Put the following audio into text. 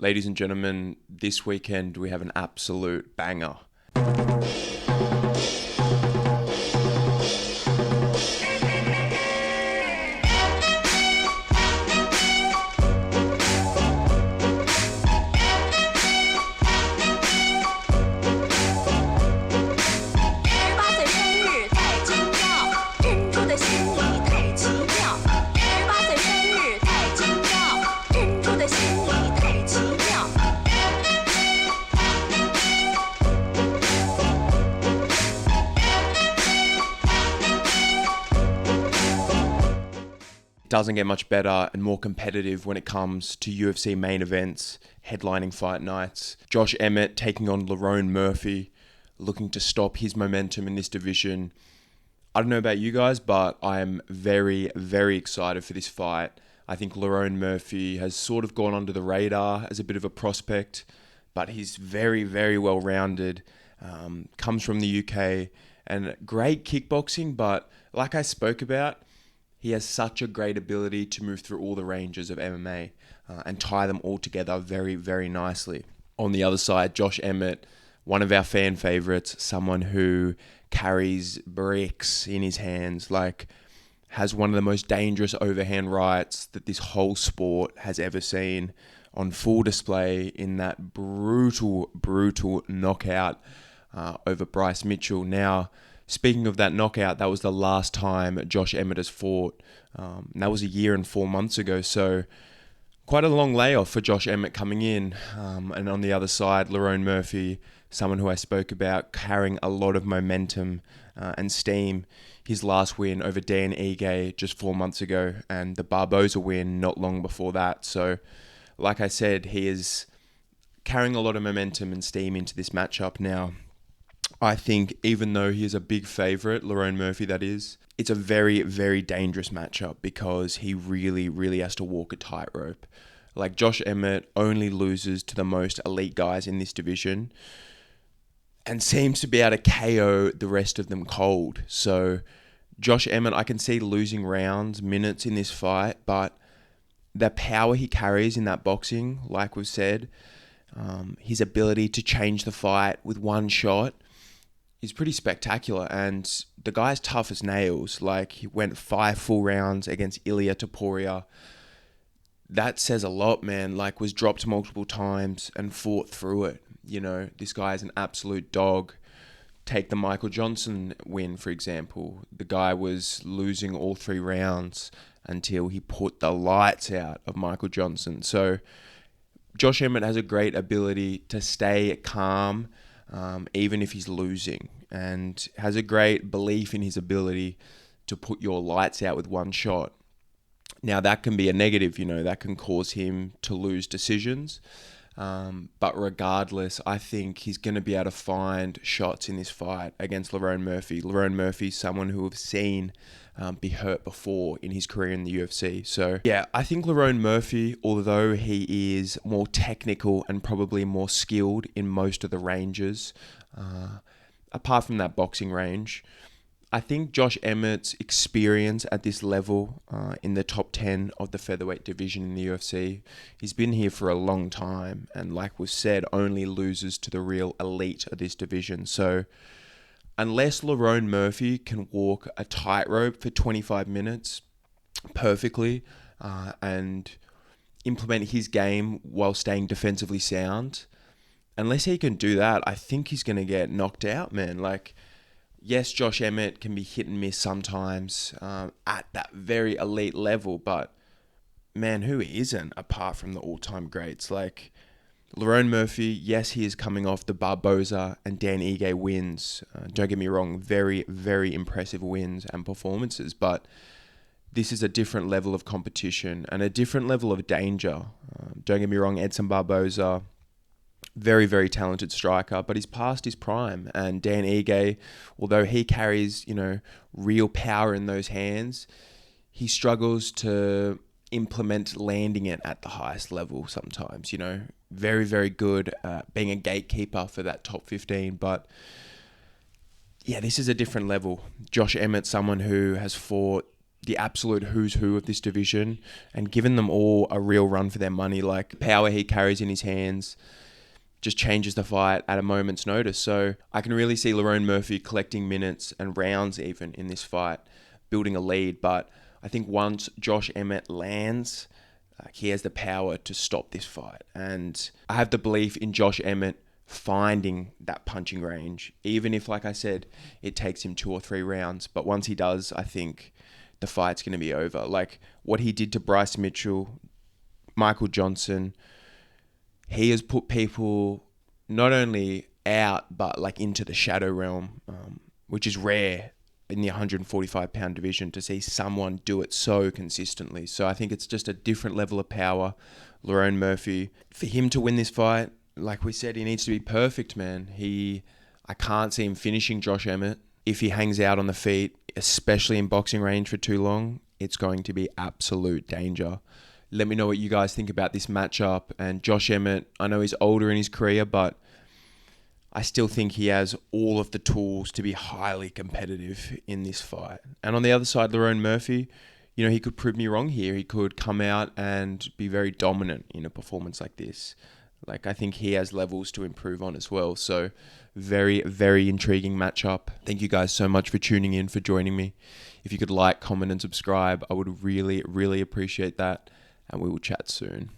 Ladies and gentlemen, this weekend we have an absolute banger. Doesn't get much better and more competitive when it comes to UFC main events, headlining fight nights. Josh Emmett taking on Lerone Murphy, looking to stop his momentum in this division. I don't know about you guys, but I am very, very excited for this fight. I think Lerone Murphy has sort of gone under the radar as a bit of a prospect, but he's very, very well-rounded, comes from the UK, and great kickboxing, but like I spoke about, he has such a great ability to move through all the ranges of MMA and tie them all together very, very nicely. On the other side, Josh Emmett, one of our fan favorites, someone who carries bricks in his hands, has one of the most dangerous overhand rights that this whole sport has ever seen, on full display in that brutal, brutal knockout over Bryce Mitchell. Now, speaking of that knockout, that was the last time Josh Emmett has fought. That was a year and 4 months ago, so quite a long layoff for Josh Emmett coming in. And on the other side, Lerone Murphy, someone who I spoke about, carrying a lot of momentum and steam. His last win over Dan Ige just 4 months ago, and the Barboza win not long before that. So, like I said, he is carrying a lot of momentum and steam into this matchup now. I think even though he is a big favourite, Lerone Murphy that is, it's a very, very dangerous matchup because he really, really has to walk a tightrope. Like, Josh Emmett only loses to the most elite guys in this division and seems to be able to KO the rest of them cold. So Josh Emmett, I can see losing rounds, minutes in this fight, but the power he carries in that boxing, like we've said, his ability to change the fight with one shot is pretty spectacular, and the guy's tough as nails. Like, he went 5 full rounds against Ilia Topuria. That says a lot, man. Like, was dropped multiple times and fought through it. You know, this guy is an absolute dog. Take the Michael Johnson win, for example. The guy was losing all 3 rounds until he put the lights out of Michael Johnson. So Josh Emmett has a great ability to stay calm, even if he's losing, and has a great belief in his ability to put your lights out with one shot. Now, that can be a negative, that can cause him to lose decisions. But regardless, I think he's going to be able to find shots in this fight against Lerone Murphy. Lerone Murphy, someone who we've seen be hurt before in his career in the UFC. So, yeah, I think Lerone Murphy, although he is more technical and probably more skilled in most of the ranges, apart from that boxing range, I think Josh Emmett's experience at this level in the top 10 of the featherweight division in the UFC, he's been here for a long time, and like we've said, only loses to the real elite of this division. So unless Lerone Murphy can walk a tightrope for 25 minutes perfectly and implement his game while staying defensively sound, unless he can do that, I think he's going to get knocked out, man. Like, yes, Josh Emmett can be hit and miss sometimes at that very elite level, but man, who isn't apart from the all-time greats? Like, Lerone Murphy, yes, he is coming off the Barboza and Dan Ige wins. Don't get me wrong, very, very impressive wins and performances, but this is a different level of competition and a different level of danger. Don't get me wrong, Edson Barboza, very, very talented striker, but he's past his prime. And Dan Ige, although he carries, real power in those hands, he struggles to implement landing it at the highest level sometimes, very, very good at being a gatekeeper for that top 15. But yeah, this is a different level. Josh Emmett, someone who has fought the absolute who's who of this division and given them all a real run for their money. Like, the power he carries in his hands just changes the fight at a moment's notice. So I can really see Lerone Murphy collecting minutes and rounds even in this fight, building a lead. But I think once Josh Emmett lands, he has the power to stop this fight. And I have the belief in Josh Emmett finding that punching range, even if, like I said, it takes him 2 or 3 rounds. But once he does, I think the fight's going to be over. Like what he did to Bryce Mitchell, Michael Johnson, he has put people not only out, but like into the shadow realm, which is rare in the 145-pound division to see someone do it so consistently. So I think it's just a different level of power. Lerone Murphy, for him to win this fight, like we said, he needs to be perfect, man. I can't see him finishing Josh Emmett. If he hangs out on the feet, especially in boxing range for too long, it's going to be absolute danger. Let me know what you guys think about this matchup. And Josh Emmett, I know he's older in his career, but I still think he has all of the tools to be highly competitive in this fight. And on the other side, Lerone Murphy, he could prove me wrong here. He could come out and be very dominant in a performance like this. Like, I think he has levels to improve on as well. So very, very intriguing matchup. Thank you guys so much for tuning in, for joining me. If you could like, comment, and subscribe, I would really, really appreciate that. And we will chat soon.